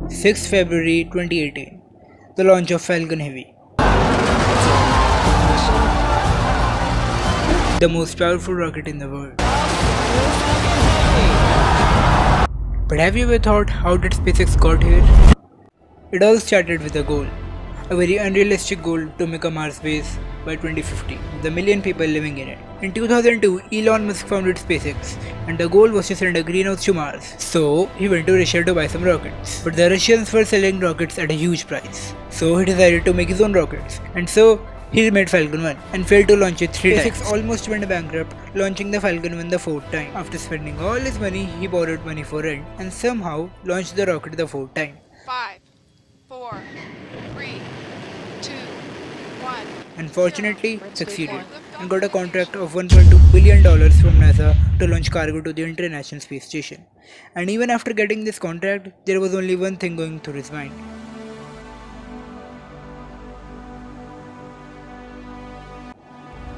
6th February 2018. The launch of Falcon Heavy. The most powerful rocket in the world. But have you ever thought, how did SpaceX got here? It all started with a goal. A very unrealistic goal to make a Mars base by 2050, with a million people living in it. In 2002, Elon Musk founded SpaceX, and the goal was to send a greenhouse to Mars. So, he went to Russia to buy some rockets. But the Russians were selling rockets at a huge price. So, he decided to make his own rockets. And so, he made Falcon 1 and failed to launch it 3 times. SpaceX almost went bankrupt, launching the Falcon 1 the 4th time. After spending all his money, he borrowed money for rent and somehow launched the rocket the 4th time. 5, 4, 3, 2, 1. Unfortunately, succeeded and got a contract of $1.2 billion from NASA to launch cargo to the International Space Station. And even after getting this contract, there was only one thing going through his mind.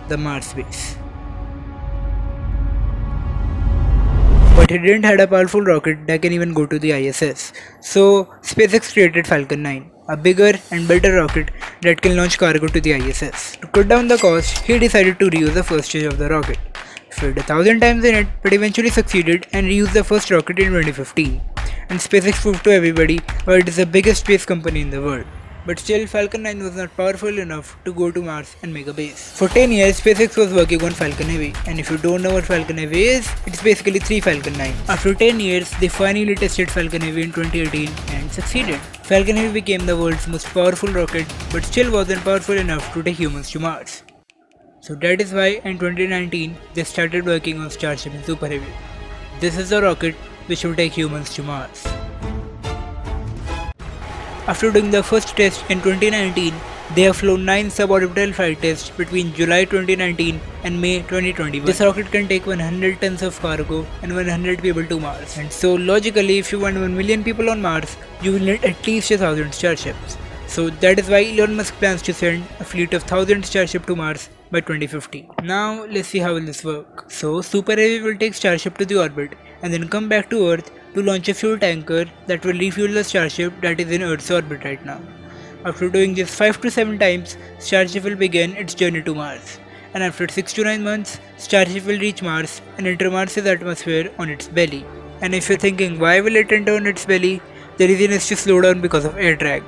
The Mars base. But he didn't have a powerful rocket that can even go to the ISS. So SpaceX created Falcon 9, a bigger and better rocket that can launch cargo to the ISS. To cut down the cost, he decided to reuse the first stage of the rocket. Failed 1,000 times in it, but eventually succeeded and reused the first rocket in 2015. And SpaceX proved to everybody why it is the biggest space company in the world. But still, Falcon 9 was not powerful enough to go to Mars and make a base. For 10 years, SpaceX was working on Falcon Heavy, and if you don't know what Falcon Heavy is, it's basically 3 Falcon 9s. After 10 years, they finally tested Falcon Heavy in 2018 and succeeded. Falcon Heavy became the world's most powerful rocket, but still wasn't powerful enough to take humans to Mars. So that is why in 2019, they started working on Starship and Super Heavy. This is the rocket which will take humans to Mars. After doing the first test in 2019, they have flown 9 suborbital flight tests between July 2019 and May 2021. This rocket can take 100 tons of cargo and 100 people to Mars. And so logically, if you want 1 million people on Mars, you will need at least 1,000 starships. So that is why Elon Musk plans to send a fleet of 1,000 starships to Mars by 2050. Now let's see how will this work. So Super Heavy will take Starship to the orbit and then come back to Earth to launch a fuel tanker that will refuel the Starship that is in Earth's orbit right now. After doing this 5 to 7 times, Starship will begin its journey to Mars. And after 6 to 9 months, Starship will reach Mars and enter Mars's atmosphere on its belly. And if you're thinking why will it enter on its belly, the reason is to slow down because of air drag.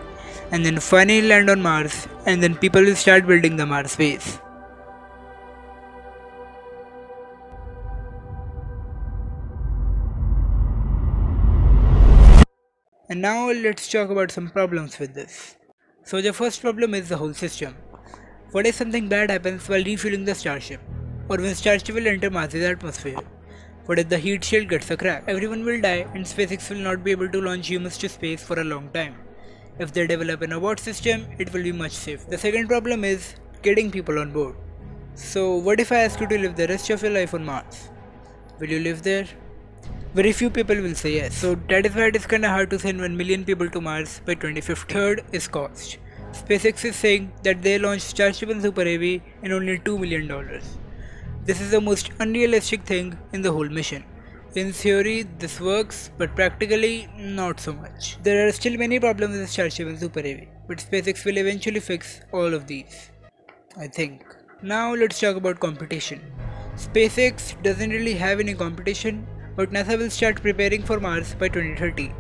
And then finally land on Mars, and then people will start building the Mars base. And now let's talk about some problems with this. So the first problem is the whole system. What if something bad happens while refueling the Starship? Or when Starship will enter Mars's atmosphere? What if the heat shield gets a crack? Everyone will die and SpaceX will not be able to launch humans to space for a long time. If they develop an abort system, it will be much safer. The second problem is getting people on board. So what if I ask you to live the rest of your life on Mars? Will you live there? Very few people will say yes. So that is why it is kinda hard to send 1 million people to Mars by 2050. Third is cost. SpaceX is saying that they launched Starship and Super Heavy in only $2 million. This is the most unrealistic thing in the whole mission. In theory, this works, but practically, not so much. There are still many problems with Starship and Super Heavy, but SpaceX will eventually fix all of these, I think. Now let's talk about competition. SpaceX doesn't really have any competition, but NASA will start preparing for Mars by 2030.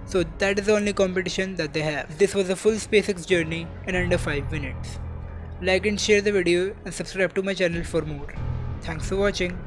So that is the only competition that they have. This was a full SpaceX journey in under 5 minutes. Like and share the video and subscribe to my channel for more. Thanks for watching.